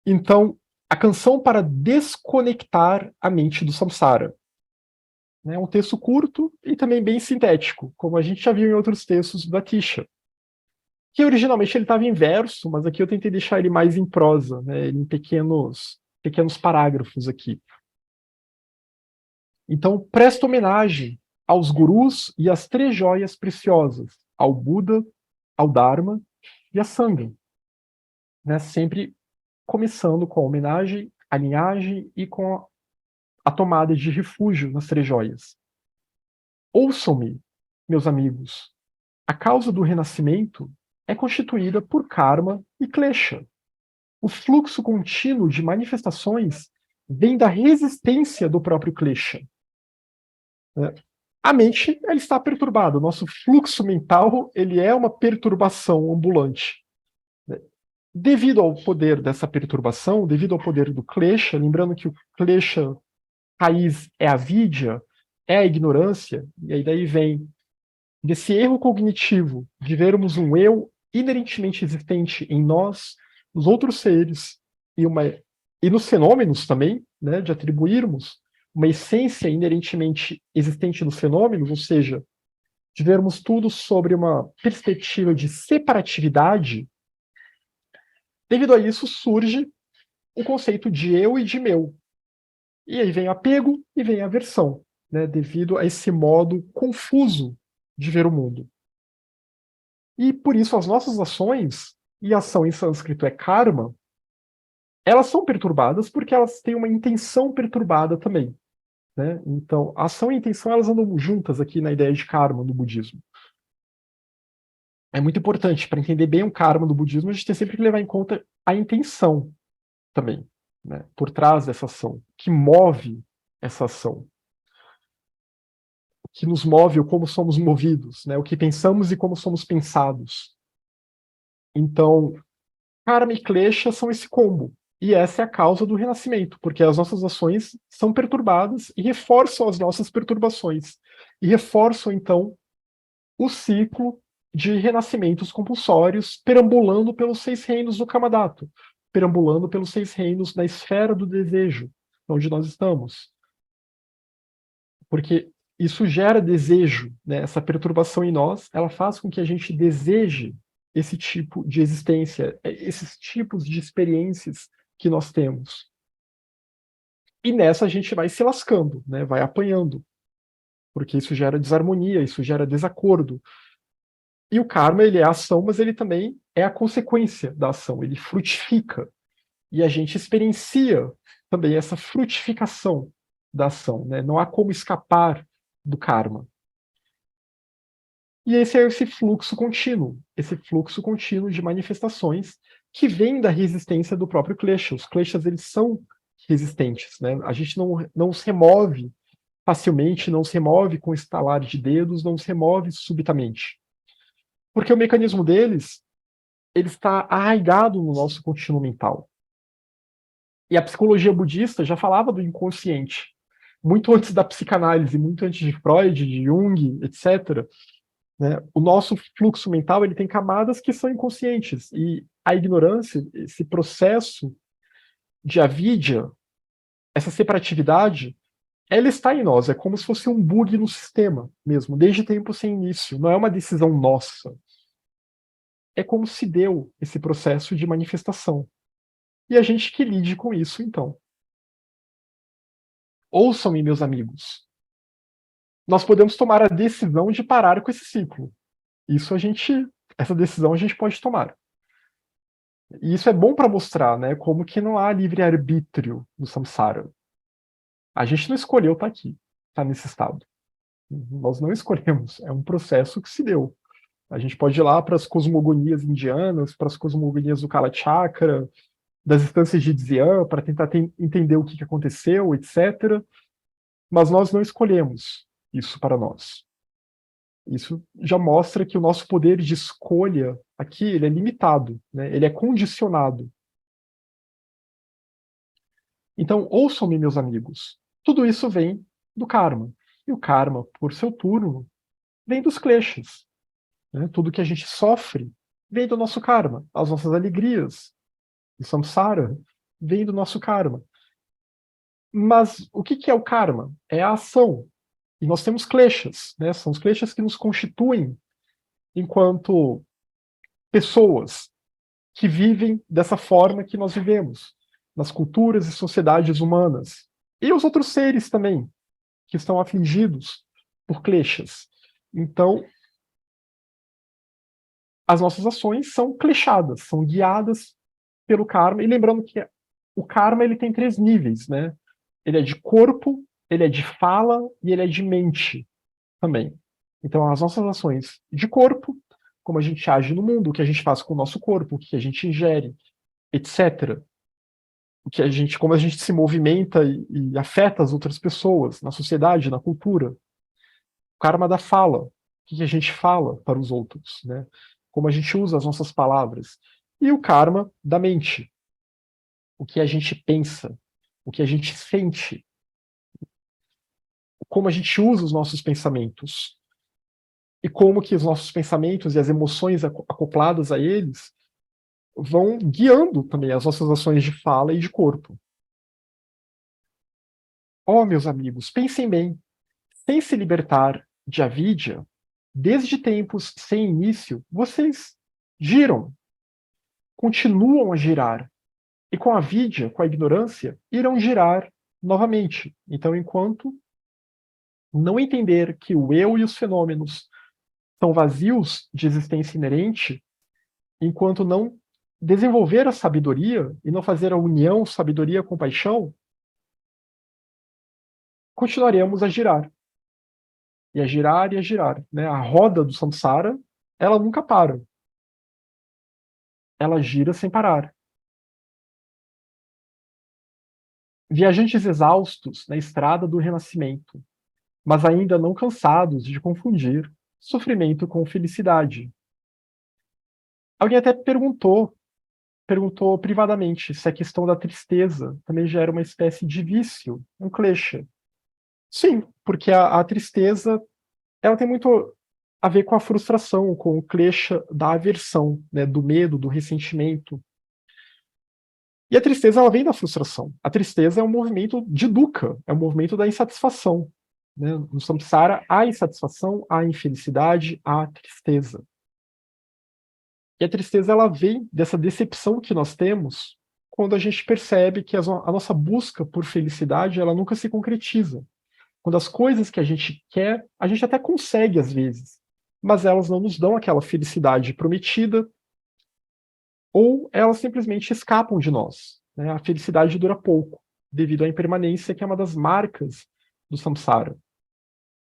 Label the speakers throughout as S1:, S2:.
S1: Então, a canção para desconectar a mente do samsara. É um texto curto e também bem sintético, como a gente já viu em outros textos do Atisha. Que originalmente ele estava em verso, mas aqui eu tentei deixar ele mais em prosa, né, em pequenos parágrafos aqui. Então, presta homenagem aos gurus e às três joias preciosas, ao Buda, ao Dharma e à Sangha, né, sempre começando com a homenagem, a linhagem e com a tomada de refúgio nas três joias. Ouçam-me, meus amigos, a causa do renascimento é constituída por karma e klesha. O fluxo contínuo de manifestações vem da resistência do próprio klesha. A mente ela está perturbada. O nosso fluxo mental ele é uma perturbação ambulante. Devido ao poder dessa perturbação, devido ao poder do klesha, lembrando que o klesha raiz é a vidya, é a ignorância, e aí daí vem desse erro cognitivo de vermos um eu inerentemente existente em nós, nos outros seres e nos fenômenos também, né, de atribuirmos uma essência inerentemente existente nos fenômenos, ou seja, de vermos tudo sobre uma perspectiva de separatividade. Devido a isso surge o conceito de eu e de meu. E aí vem o apego e vem a aversão, né, devido a esse modo confuso de ver o mundo. E por isso as nossas ações, e ação em sânscrito é karma, elas são perturbadas porque elas têm uma intenção perturbada também. Né? Então, ação e intenção elas andam juntas aqui na ideia de karma no budismo. É muito importante para entender bem o karma no budismo, a gente tem sempre que levar em conta a intenção também, né? Por trás dessa ação, que move essa ação, que nos move o como somos movidos, né? O que pensamos e como somos pensados. Então, karma e klesha são esse combo. E essa é a causa do renascimento, porque as nossas ações são perturbadas e reforçam as nossas perturbações. E reforçam, então, o ciclo de renascimentos compulsórios, perambulando pelos seis reinos do Kamadato, perambulando pelos seis reinos da esfera do desejo, onde nós estamos. Porque isso gera desejo, né? Essa perturbação em nós, ela faz com que a gente deseje esse tipo de existência, esses tipos de experiências que nós temos. E nessa a gente vai se lascando, né? Vai apanhando, porque isso gera desarmonia, isso gera desacordo. E o karma, ele é a ação, mas ele também é a consequência da ação, ele frutifica. E a gente experiencia também essa frutificação da ação, né? Não há como escapar do karma. E esse é esse fluxo contínuo de manifestações que vem da resistência do próprio klesha. Os kleshas, eles são resistentes, né? A gente não os remove facilmente, não se remove com estalar de dedos, não se remove subitamente. Porque o mecanismo deles, ele está arraigado no nosso contínuo mental. E a psicologia budista já falava do inconsciente. Muito antes da psicanálise, muito antes de Freud, de Jung, etc., né? O nosso fluxo mental ele tem camadas que são inconscientes. E a ignorância, esse processo de avidya, essa separatividade, ela está em nós. É como se fosse um bug no sistema mesmo, desde tempo sem início. Não é uma decisão nossa. É como se deu esse processo de manifestação. E a gente que lide com isso, então. Ouçam-me, meus amigos. Nós podemos tomar a decisão de parar com esse ciclo. Essa decisão a gente pode tomar. E isso é bom para mostrar, né, como que não há livre-arbítrio no samsara. A gente não escolheu estar aqui, estar nesse estado. Nós não escolhemos, é um processo que se deu. A gente pode ir lá para as cosmogonias indianas, para as cosmogonias do Kalachakra, das instâncias de Dzyan, para tentar entender o que aconteceu, etc. Mas nós não escolhemos isso para nós. Isso já mostra que o nosso poder de escolha aqui ele é limitado, né? Ele é condicionado. Então, ouçam-me, meus amigos. Tudo isso vem do karma. E o karma, por seu turno, vem dos kleshas. Né? Tudo que a gente sofre vem do nosso karma. As nossas alegrias, o samsara, vem do nosso karma. Mas o que é o karma? É a ação. E nós temos kleshas, né? São os kleshas que nos constituem enquanto pessoas que vivem dessa forma que nós vivemos, nas culturas e sociedades humanas. E os outros seres também, que estão afligidos por kleshas. Então, as nossas ações são kleshadas, são guiadas pelo karma. E lembrando que o karma ele tem 3 níveis, né? Ele é de corpo, ele é de fala e ele é de mente também. Então, as nossas ações de corpo, como a gente age no mundo, o que a gente faz com o nosso corpo, o que a gente ingere, etc. O que a gente, como a gente se movimenta e afeta as outras pessoas na sociedade, na cultura. O karma da fala, o que a gente fala para os outros, né? Como a gente usa as nossas palavras. E o karma da mente, o que a gente pensa, o que a gente sente, como a gente usa os nossos pensamentos e como que os nossos pensamentos e as emoções acopladas a eles vão guiando também as nossas ações de fala e de corpo. Oh, meus amigos, pensem bem. Sem se libertar de avidya, desde tempos sem início, vocês giram, continuam a girar. E com a avidya, com a ignorância, irão girar novamente. Então, enquanto não entender que o eu e os fenômenos são vazios de existência inerente, enquanto não desenvolver a sabedoria e não fazer a união sabedoria-compaixão, continuaremos a girar. E a girar e a girar. Né? A roda do samsara, ela nunca para. Ela gira sem parar. Viajantes exaustos na estrada do renascimento, mas ainda não cansados de confundir sofrimento com felicidade. Alguém até perguntou privadamente se a questão da tristeza também gera uma espécie de vício, um klesha. Sim, porque a tristeza ela tem muito a ver com a frustração, com o klesha da aversão, né, do medo, do ressentimento. E a tristeza ela vem da frustração. A tristeza é um movimento de dukkha, é um movimento da insatisfação. Né? No samsara há insatisfação, há infelicidade, há tristeza. E a tristeza ela vem dessa decepção que nós temos quando a gente percebe que a nossa busca por felicidade ela nunca se concretiza. Quando as coisas que a gente quer, a gente até consegue às vezes, mas elas não nos dão aquela felicidade prometida, ou elas simplesmente escapam de nós. Né? A felicidade dura pouco, devido à impermanência, que é uma das marcas do samsara.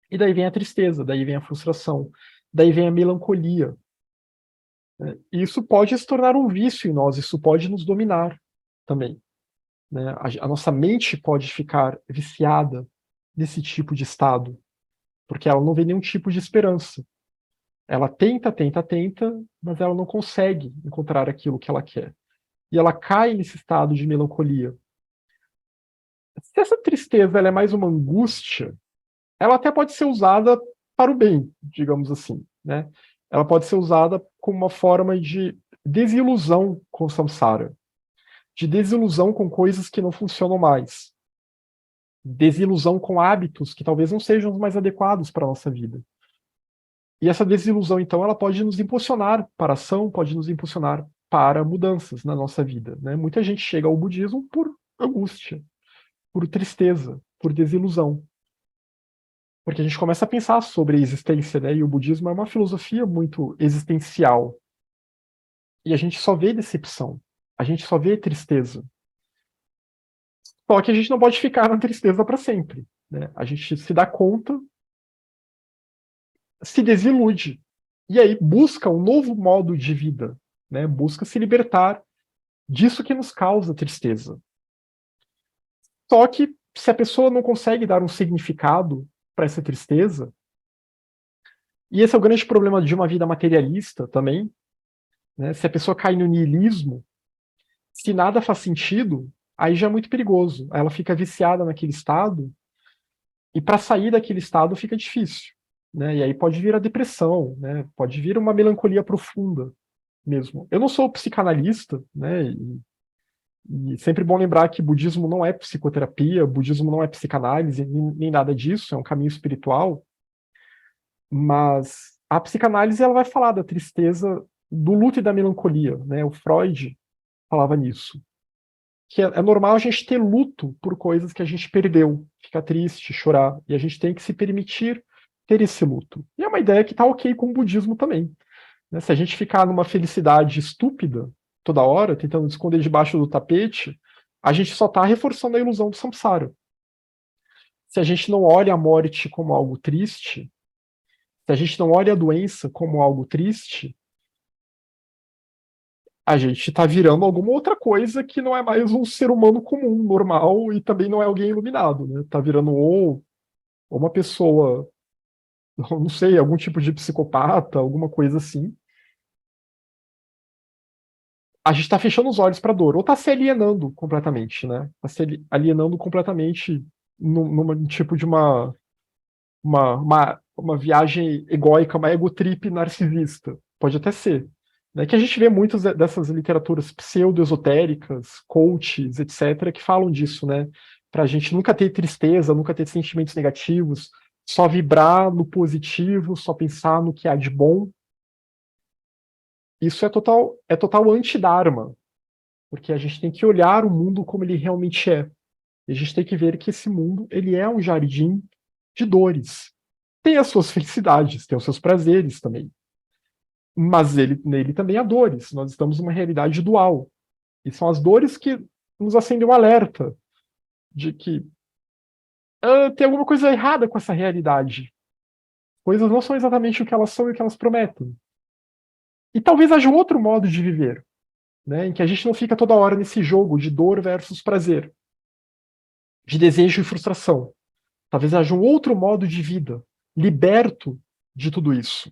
S1: E daí vem a tristeza, daí vem a frustração, daí vem a melancolia. Né? E isso pode se tornar um vício em nós, isso pode nos dominar também. Né? A nossa mente pode ficar viciada nesse tipo de estado, porque ela não vê nenhum tipo de esperança. Ela tenta, tenta, tenta, mas ela não consegue encontrar aquilo que ela quer. E ela cai nesse estado de melancolia. Se essa tristeza ela é mais uma angústia, ela até pode ser usada para o bem, digamos assim, né? Ela pode ser usada como uma forma de desilusão com o samsara, de desilusão com coisas que não funcionam mais, desilusão com hábitos que talvez não sejam os mais adequados para a nossa vida. E essa desilusão, então, ela pode nos impulsionar para a ação, pode nos impulsionar para mudanças na nossa vida. Né? Muita gente chega ao budismo por angústia, por tristeza, por desilusão. Porque a gente começa a pensar sobre a existência, né? E o budismo é uma filosofia muito existencial. E a gente só vê decepção, a gente só vê tristeza. Só que a gente não pode ficar na tristeza para sempre. Né? A gente se dá conta, se desilude. E aí busca um novo modo de vida. Né? Busca se libertar disso que nos causa tristeza. Só que se a pessoa não consegue dar um significado para essa tristeza, e esse é o grande problema de uma vida materialista também, né? Se a pessoa cai no niilismo, se nada faz sentido, aí já é muito perigoso. Ela fica viciada naquele estado, e para sair daquele estado fica difícil. Né? E aí pode vir a depressão, né? Pode vir uma melancolia profunda mesmo. Eu não sou psicanalista, né? E sempre bom lembrar que budismo não é psicoterapia, budismo não é psicanálise, nem nada disso, é um caminho espiritual, mas a psicanálise ela vai falar da tristeza, do luto e da melancolia, né? O Freud falava nisso. Que é normal a gente ter luto por coisas que a gente perdeu, ficar triste, chorar, e a gente tem que se permitir ter esse luto. E é uma ideia que está ok com o budismo também. Né? Se a gente ficar numa felicidade estúpida toda hora, tentando esconder debaixo do tapete, a gente só está reforçando a ilusão do samsara. Se a gente não olha a morte como algo triste, se a gente não olha a doença como algo triste, a gente está virando alguma outra coisa que não é mais um ser humano comum, normal, e também não é alguém iluminado, né? Tá virando ou uma pessoa, não sei, algum tipo de psicopata, alguma coisa assim. A gente está fechando os olhos para a dor, ou está se alienando completamente, né? Está se alienando completamente num tipo de uma viagem egóica, uma ego trip narcisista. Pode até ser. Né? Que a gente vê muitas dessas literaturas pseudo-esotéricas, coaches, etc., que falam disso, né? Para a gente nunca ter tristeza, nunca ter sentimentos negativos, só vibrar no positivo, só pensar no que há de bom. Isso é total anti-dharma, porque a gente tem que olhar o mundo como ele realmente é. E a gente tem que ver que esse mundo ele é um jardim de dores. Tem as suas felicidades, tem os seus prazeres também. Mas nele também há dores. Nós estamos numa realidade dual. E são as dores que nos acendem um alerta de que tem alguma coisa errada com essa realidade. Coisas não são exatamente o que elas são e o que elas prometem. E talvez haja um outro modo de viver, né, em que a gente não fica toda hora nesse jogo de dor versus prazer, de desejo e frustração. Talvez haja um outro modo de vida, liberto de tudo isso.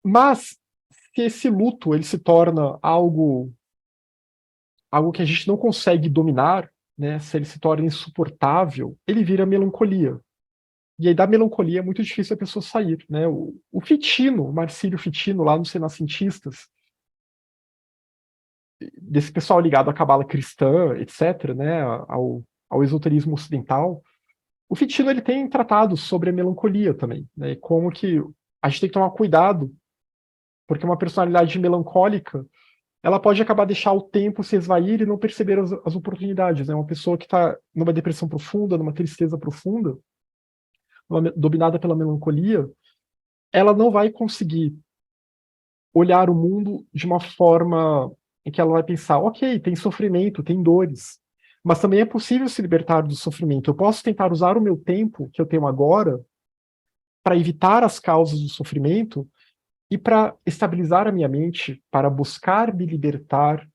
S1: Mas se esse luto ele se torna algo que a gente não consegue dominar, né, se ele se torna insuportável, ele vira melancolia. E aí da melancolia é muito difícil a pessoa sair, né? O Fitino, o Marcílio Fitino, lá nos Renascentistas, desse pessoal ligado à cabala cristã, etc., né, ao esoterismo ocidental, o Fitino ele tem tratados sobre a melancolia também, né, como que a gente tem que tomar cuidado, porque uma personalidade melancólica ela pode acabar deixar o tempo se esvair e não perceber as oportunidades. Né? Uma pessoa que está numa depressão profunda, numa tristeza profunda, dominada pela melancolia, ela não vai conseguir olhar o mundo de uma forma em que ela vai pensar, ok, tem sofrimento, tem dores, mas também é possível se libertar do sofrimento. Eu posso tentar usar o meu tempo que eu tenho agora para evitar as causas do sofrimento e para estabilizar a minha mente, para buscar me libertar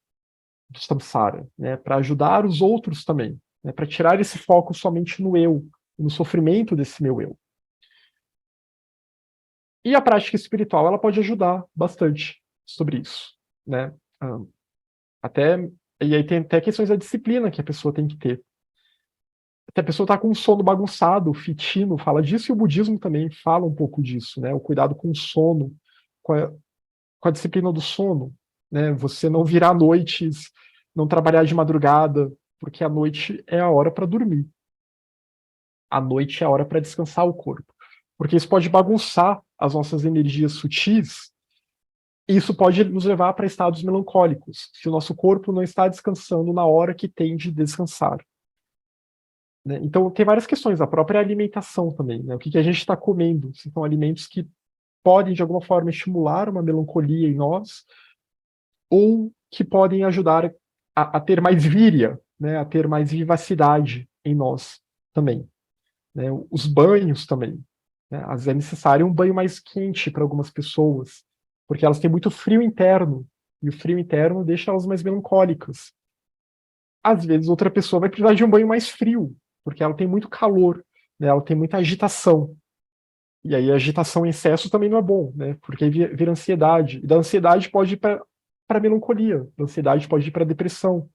S1: do samsara, né, para ajudar os outros também, né, para tirar esse foco somente no eu, no sofrimento desse meu eu. E a prática espiritual ela pode ajudar bastante sobre isso, né? Até e aí tem até questões da disciplina que a pessoa tem que ter. Se a pessoa está com um sono bagunçado, o Fitino fala disso e o budismo também fala um pouco disso, né? O cuidado com o sono, com a disciplina do sono, né? Você não virar noites, não trabalhar de madrugada, porque a noite é a hora para dormir. A noite é a hora para descansar o corpo. Porque isso pode bagunçar as nossas energias sutis e isso pode nos levar para estados melancólicos, se o nosso corpo não está descansando na hora que tem de descansar. Né? Então, tem várias questões, a própria alimentação também. Né? O que a gente está comendo? Se são alimentos que podem, de alguma forma, estimular uma melancolia em nós, ou que podem ajudar a ter mais víria, né? A ter mais vivacidade em nós também. Né? Os banhos também. Né? Às vezes é necessário um banho mais quente para algumas pessoas, porque elas têm muito frio interno, e o frio interno deixa elas mais melancólicas. Às vezes outra pessoa vai precisar de um banho mais frio, porque ela tem muito calor, né? Ela tem muita agitação. E aí a agitação em excesso também não é bom, né? Porque aí vira ansiedade. E da ansiedade pode ir para melancolia, da ansiedade pode ir para depressão,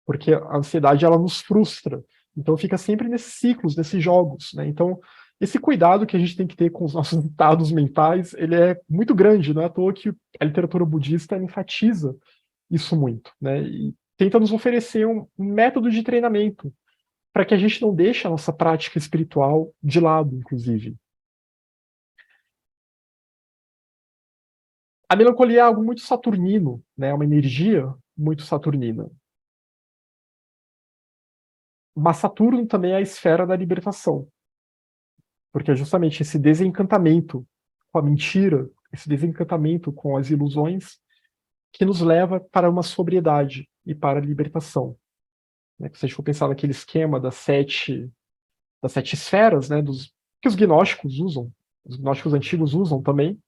S1: porque a ansiedade ela nos frustra. Então fica sempre nesses ciclos, nesses jogos, né? Então esse cuidado que a gente tem que ter com os nossos estados mentais, ele é muito grande, não é à toa que a literatura budista enfatiza isso muito, né? E tenta nos oferecer um método de treinamento para que a gente não deixe a nossa prática espiritual de lado, inclusive. A melancolia é algo muito saturnino, né? É uma energia muito saturnina. Mas Saturno também é a esfera da libertação, porque é justamente esse desencantamento com a mentira, esse desencantamento com as ilusões, que nos leva para uma sobriedade e para a libertação. Né? Se a gente for pensar naquele esquema das sete esferas, né? Que os gnósticos usam, os gnósticos antigos usam também,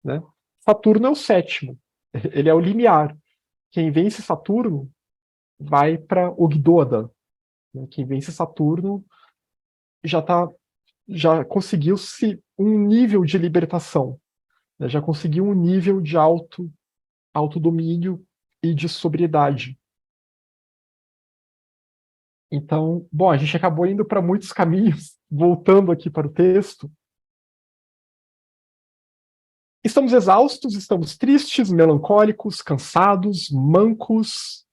S1: né? Saturno é o sétimo, ele é o limiar. Quem vence Saturno vai para Ogdoada. Né? Quem vence Saturno já tá, já conseguiu-se um nível de libertação, né? Já conseguiu um nível de autodomínio e de sobriedade. Então, bom, a gente acabou indo para muitos caminhos, voltando aqui para o texto. Estamos exaustos, estamos tristes, melancólicos, cansados, mancos,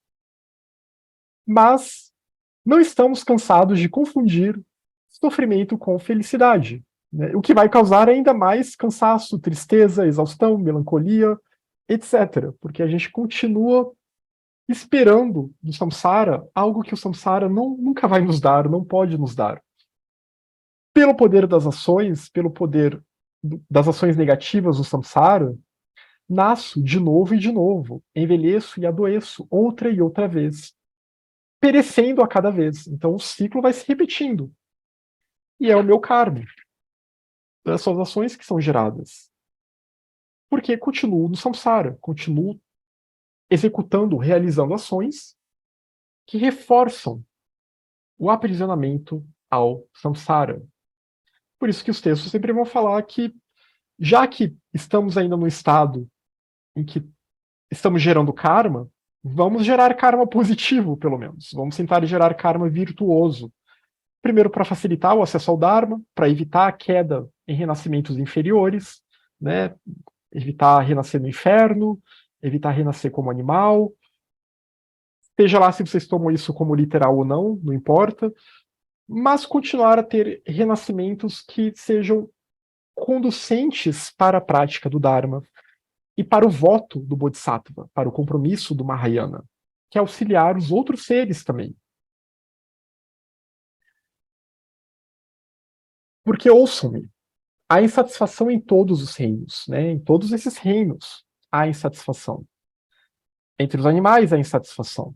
S1: mas não estamos cansados de confundir sofrimento com felicidade, né? O que vai causar ainda mais cansaço, tristeza, exaustão, melancolia, etc. Porque a gente continua esperando do samsara algo que o samsara nunca vai nos dar, não pode nos dar. Pelo poder das ações, pelo poder das ações negativas do samsara, nasço de novo e de novo, envelheço e adoeço outra e outra vez, perecendo a cada vez. Então o ciclo vai se repetindo. E é o meu karma, essas ações que são geradas. Porque continuo no samsara, continuo executando, realizando ações que reforçam o aprisionamento ao samsara. Por isso que os textos sempre vão falar que, já que estamos ainda no estado em que estamos gerando karma, vamos gerar karma positivo, pelo menos. Vamos tentar gerar karma virtuoso. Primeiro, para facilitar o acesso ao Dharma, para evitar a queda em renascimentos inferiores, né? Evitar renascer no inferno, evitar renascer como animal. Seja lá se vocês tomam isso como literal ou não, não importa. Mas continuar a ter renascimentos que sejam conducentes para a prática do Dharma e para o voto do Bodhisattva, para o compromisso do Mahayana, que é auxiliar os outros seres também. Porque ouçam-me, há insatisfação em todos os reinos, né? Em todos esses reinos há insatisfação. Entre os animais há insatisfação.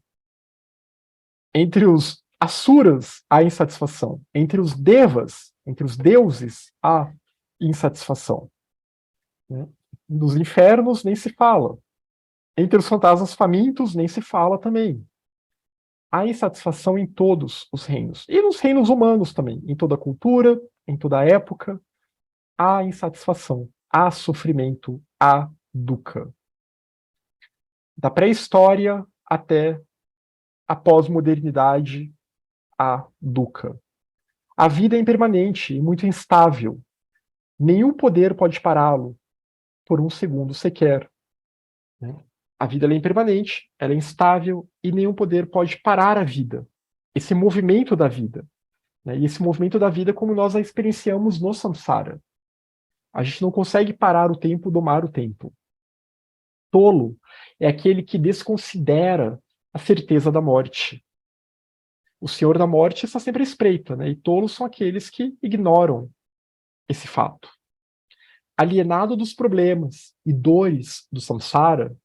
S1: Entre os asuras há insatisfação. Entre os devas, entre os deuses, há insatisfação. Né? Nos infernos nem se fala. Entre os fantasmas famintos nem se fala também. Há insatisfação em todos os reinos. E nos reinos humanos também. Em toda cultura, em toda época, há insatisfação, há sofrimento, há dukkha. Da pré-história até a pós-modernidade, há dukkha. A vida é impermanente e muito instável. Nenhum poder pode pará-lo por um segundo sequer. Né? A vida é impermanente, ela é instável e nenhum poder pode parar a vida. Esse movimento da vida. Né? E esse movimento da vida como nós a experienciamos no samsara. A gente não consegue parar o tempo, domar o tempo. Tolo é aquele que desconsidera a certeza da morte. O senhor da morte está sempre à espreita, né? E tolos são aqueles que ignoram esse fato. Alienado dos problemas e dores do samsara,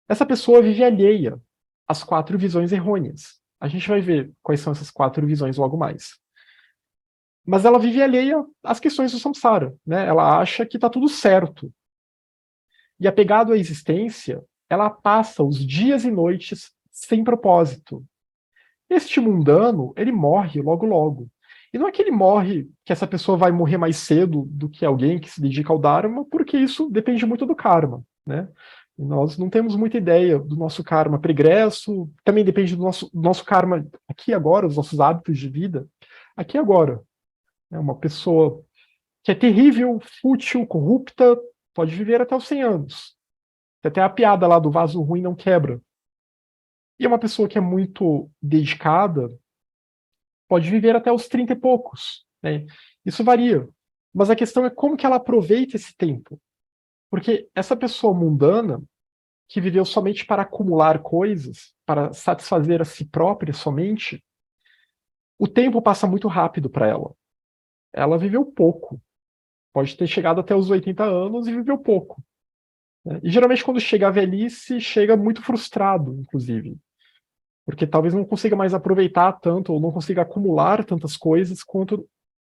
S1: essa pessoa vive alheia às quatro visões errôneas. A gente vai ver quais são essas quatro visões logo mais. Mas ela vive alheia às questões do samsara, né? Ela acha que está tudo certo. E apegado à existência, ela passa os dias e noites sem propósito. Este mundano, ele morre logo logo. E não é que ele morre, que essa pessoa vai morrer mais cedo do que alguém que se dedica ao Dharma, porque isso depende muito do karma, né? E nós não temos muita ideia do nosso karma pregresso, também depende do nosso karma aqui e agora, dos nossos hábitos de vida, aqui e agora. É uma pessoa que é terrível, fútil, corrupta, pode viver até os 100 anos. Tem até a piada lá do vaso ruim não quebra, E uma pessoa que é muito dedicada pode viver até os 30 e poucos, né? Isso varia. Mas a questão é como que ela aproveita esse tempo. Porque essa pessoa mundana, que viveu somente para acumular coisas, para satisfazer a si própria somente, o tempo passa muito rápido para ela. Ela viveu pouco. Pode ter chegado até os 80 anos e viveu pouco, né? E geralmente quando chega a velhice, chega muito frustrado, inclusive. Porque talvez não consiga mais aproveitar tanto, ou não consiga acumular tantas coisas quanto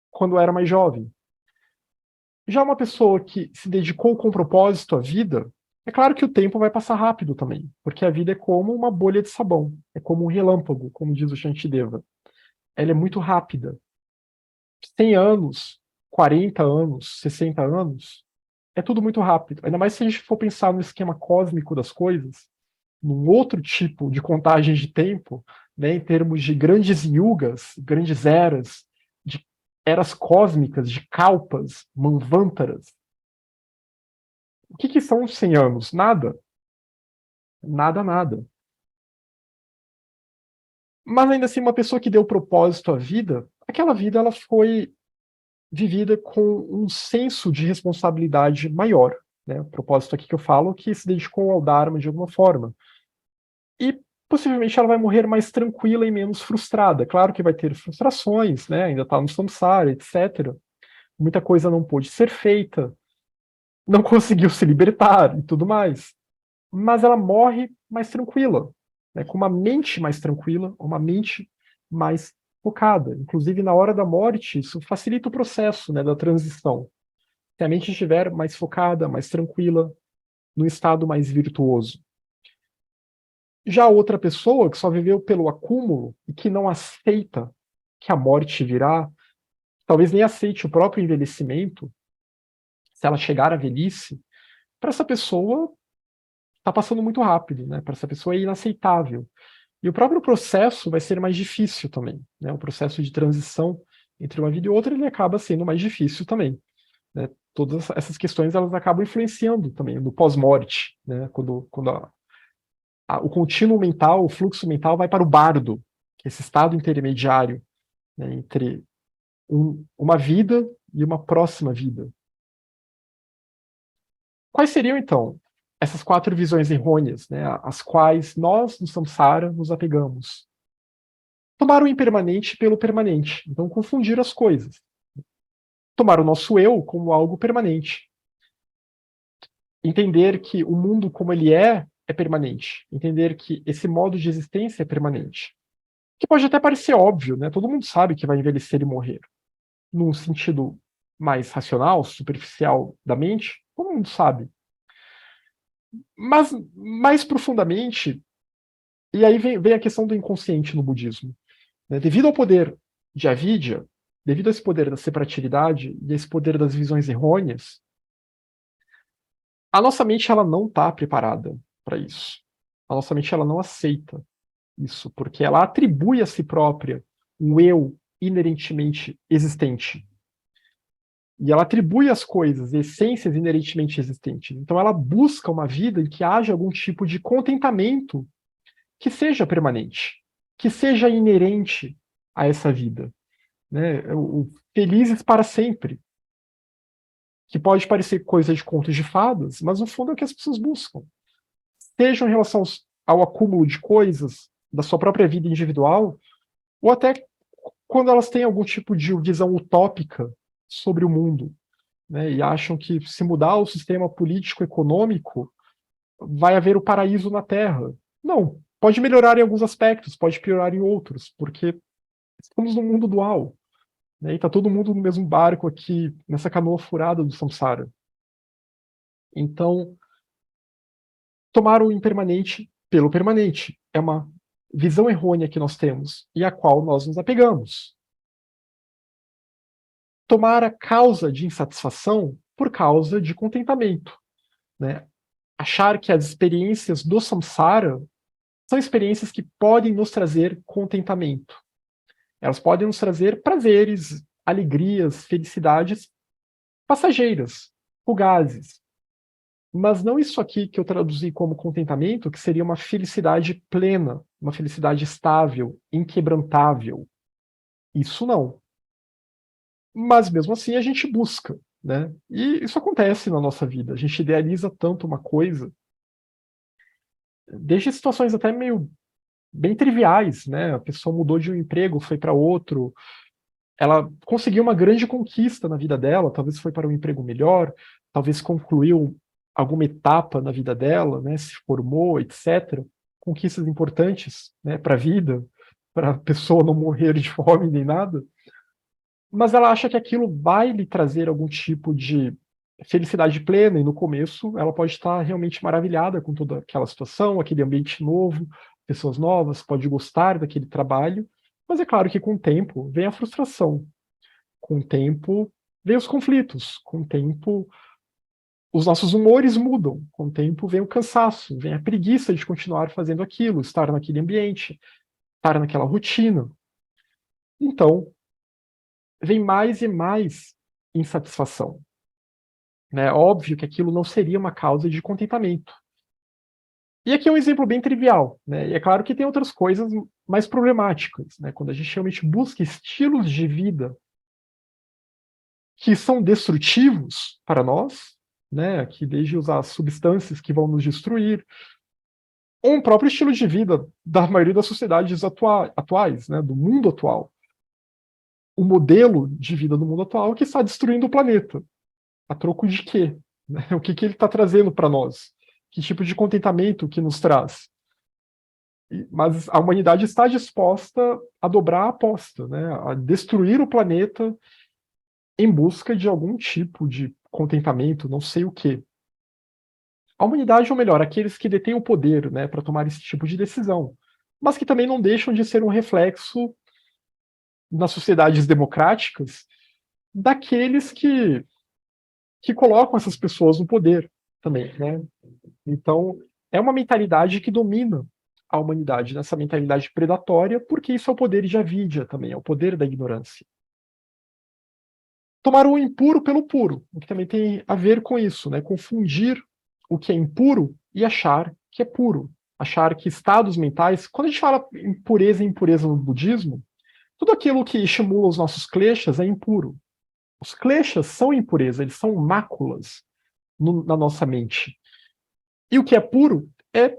S1: quando era mais jovem. Já uma pessoa que se dedicou com propósito à vida, é claro que o tempo vai passar rápido também, porque a vida é como uma bolha de sabão, é como um relâmpago, como diz o Shantideva. Ela é muito rápida. 100 anos, 40 anos, 60 anos, é tudo muito rápido. Ainda mais se a gente for pensar no esquema cósmico das coisas, num outro tipo de contagem de tempo, né, em termos de grandes yugas, grandes eras, de eras cósmicas, de kalpas, manvantaras. O que são 100 anos? Nada. Nada, nada. Mas ainda assim, uma pessoa que deu propósito à vida, aquela vida ela foi vivida com um senso de responsabilidade maior. Né? O propósito aqui que eu falo que se dedicou ao Dharma de alguma forma. E possivelmente ela vai morrer mais tranquila e menos frustrada. Claro que vai ter frustrações, né? Ainda está no samsara, etc. Muita coisa não pôde ser feita, não conseguiu se libertar e tudo mais. Mas ela morre mais tranquila, né? Com uma mente mais tranquila, uma mente mais focada. Inclusive, na hora da morte, isso facilita o processo, né, da transição. Se a mente estiver mais focada, mais tranquila, num estado mais virtuoso. Já outra pessoa que só viveu pelo acúmulo e que não aceita que a morte virá, talvez nem aceite o próprio envelhecimento, se ela chegar à velhice, para essa pessoa está passando muito rápido, né? Para essa pessoa é inaceitável. E o próprio processo vai ser mais difícil também, né? O processo de transição entre uma vida e outra ele acaba sendo mais difícil também, né? Todas essas questões elas acabam influenciando também no pós-morte, né? Quando o contínuo mental, o fluxo mental vai para o bardo, que é esse estado intermediário, né, entre uma vida e uma próxima vida. Quais seriam, então, essas quatro visões errôneas, né, às quais nós, no samsara, nos apegamos? Tomar o impermanente pelo permanente, então confundir as coisas. Tomar o nosso eu como algo permanente. Entender que o mundo como ele é permanente. Entender que esse modo de existência é permanente. Que pode até parecer óbvio, né? Todo mundo sabe que vai envelhecer e morrer. Num sentido mais racional, superficial da mente, todo mundo sabe. Mas mais profundamente, e aí vem a questão do inconsciente no budismo. Né? Devido ao poder de avidya, devido a esse poder da separatividade e a esse poder das visões errôneas, a nossa mente ela não está preparada para isso. A nossa mente ela não aceita isso, porque ela atribui a si própria um eu inerentemente existente. E ela atribui às coisas essências inerentemente existentes. Então ela busca uma vida em que haja algum tipo de contentamento que seja permanente, que seja inerente a essa vida, né? O felizes para sempre, que pode parecer coisa de contos de fadas, mas no fundo é o que as pessoas buscam. Seja em relação ao acúmulo de coisas da sua própria vida individual, ou até quando elas têm algum tipo de visão utópica sobre o mundo, né, e acham que se mudar o sistema político-econômico vai haver o paraíso na Terra. Não, pode melhorar em alguns aspectos, pode piorar em outros, porque estamos num mundo dual, né, e está todo mundo no mesmo barco aqui, nessa canoa furada do samsara. Então, tomar o impermanente pelo permanente é uma visão errônea que nós temos e a qual nós nos apegamos. Tomar a causa de insatisfação por causa de contentamento, né? Achar que as experiências do samsara são experiências que podem nos trazer contentamento. Elas podem nos trazer prazeres, alegrias, felicidades passageiras, fugazes. Mas não isso aqui que eu traduzi como contentamento, que seria uma felicidade plena, uma felicidade estável, inquebrantável. Isso não. Mas mesmo assim a gente busca, né? E isso acontece na nossa vida. A gente idealiza tanto uma coisa, desde situações até meio bem triviais, né? A pessoa mudou de um emprego, foi para outro, ela conseguiu uma grande conquista na vida dela, talvez foi para um emprego melhor, talvez concluiu alguma etapa na vida dela, né? Se formou, etc. Conquistas importantes, né? Para a vida, para a pessoa não morrer de fome nem nada. Mas ela acha que aquilo vai lhe trazer algum tipo de felicidade plena, e no começo ela pode estar realmente maravilhada com toda aquela situação, aquele ambiente novo, pessoas novas, pode gostar daquele trabalho, mas é claro que com o tempo vem a frustração, com o tempo vem os conflitos, com o tempo os nossos humores mudam, com o tempo vem o cansaço, vem a preguiça de continuar fazendo aquilo, estar naquele ambiente, estar naquela rotina. Então, vem mais e mais insatisfação. Né? Óbvio que aquilo não seria uma causa de contentamento. E aqui é um exemplo bem trivial, né? E é claro que tem outras coisas mais problemáticas, né? Quando a gente realmente busca estilos de vida que são destrutivos para nós, né? Que desde usar substâncias que vão nos destruir, ou um próprio estilo de vida da maioria das sociedades atuais, né? Do mundo atual. O modelo de vida do mundo atual que está destruindo o planeta. A troco de quê? O que ele está trazendo para nós? Que tipo de contentamento que nos traz? Mas a humanidade está disposta a dobrar a aposta, né? A destruir o planeta em busca de algum tipo de contentamento, não sei o quê. A humanidade, ou melhor, aqueles que detêm o poder, né, para tomar esse tipo de decisão, mas que também não deixam de ser um reflexo nas sociedades democráticas daqueles que colocam essas pessoas no poder também, né? Então, é uma mentalidade que domina a humanidade, nessa mentalidade predatória, porque isso é o poder de avidia também, é o poder da ignorância. Tomar o impuro pelo puro, o que também tem a ver com isso, né? Confundir o que é impuro e achar que é puro. Achar que estados mentais, quando a gente fala em pureza e impureza no budismo, tudo aquilo que estimula os nossos kleshas é impuro. Os kleshas são impureza, eles são máculas na nossa mente. E o que é puro é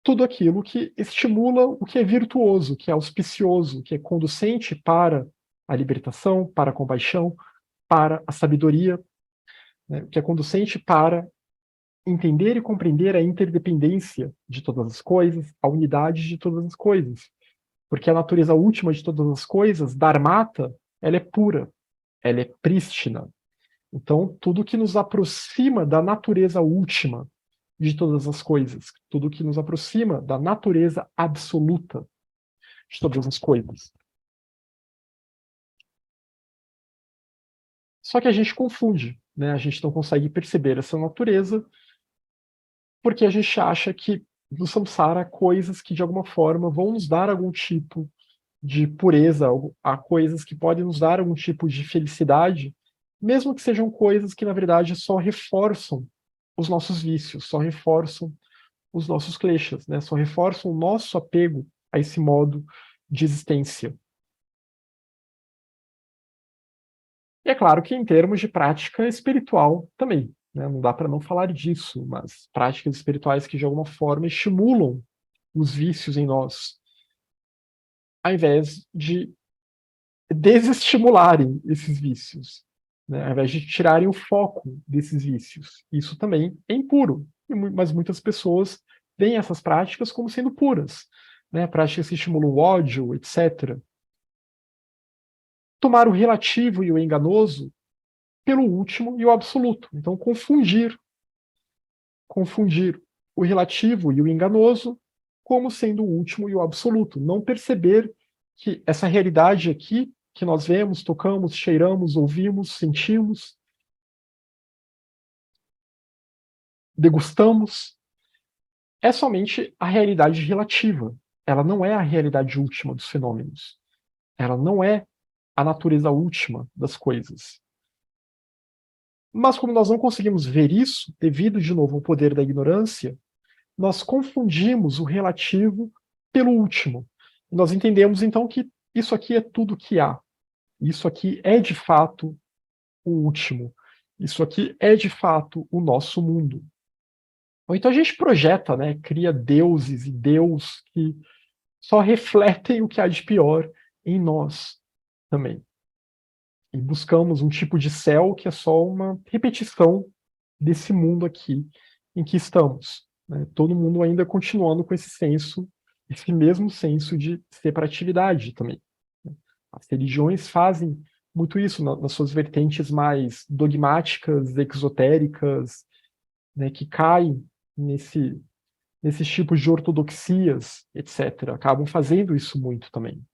S1: tudo aquilo que estimula o que é virtuoso, que é auspicioso, que é conducente para a libertação, para a compaixão, para a sabedoria, né, que é conducente para entender e compreender a interdependência de todas as coisas, a unidade de todas as coisas. Porque a natureza última de todas as coisas, Dharmata, ela é pura, ela é prístina. Então, tudo que nos aproxima da natureza última de todas as coisas, tudo que nos aproxima da natureza absoluta de todas as coisas. Só que a gente confunde, né? A gente não consegue perceber essa natureza porque a gente acha que no samsara há coisas que de alguma forma vão nos dar algum tipo de pureza, há coisas que podem nos dar algum tipo de felicidade, mesmo que sejam coisas que na verdade só reforçam os nossos vícios, só reforçam os nossos kleshas, né? Só reforçam o nosso apego a esse modo de existência. E é claro que em termos de prática espiritual também, né? Não dá para não falar disso, mas práticas espirituais que de alguma forma estimulam os vícios em nós, ao invés de desestimularem esses vícios, né? Ao invés de tirarem o foco desses vícios. Isso também é impuro, mas muitas pessoas veem essas práticas como sendo puras, né? Práticas que estimulam o ódio, etc. Tomar o relativo e o enganoso pelo último e o absoluto. Então, confundir o relativo e o enganoso como sendo o último e o absoluto. Não perceber que essa realidade aqui, que nós vemos, tocamos, cheiramos, ouvimos, sentimos, degustamos, é somente a realidade relativa. Ela não é a realidade última dos fenômenos. Ela não é a natureza última das coisas. Mas como nós não conseguimos ver isso, devido de novo ao poder da ignorância, nós confundimos o relativo pelo último. Nós entendemos então que isso aqui é tudo que há. Isso aqui é de fato o último. Isso aqui é de fato o nosso mundo. Ou então a gente projeta, né, cria deuses e Deus que só refletem o que há de pior em nós também. E buscamos um tipo de céu que é só uma repetição desse mundo aqui em que estamos. Né? Todo mundo ainda continuando com esse mesmo senso de separatividade também. Né? As religiões fazem muito isso nas suas vertentes mais dogmáticas, exotéricas, né, que caem nesses tipos de ortodoxias, etc. Acabam fazendo isso muito também.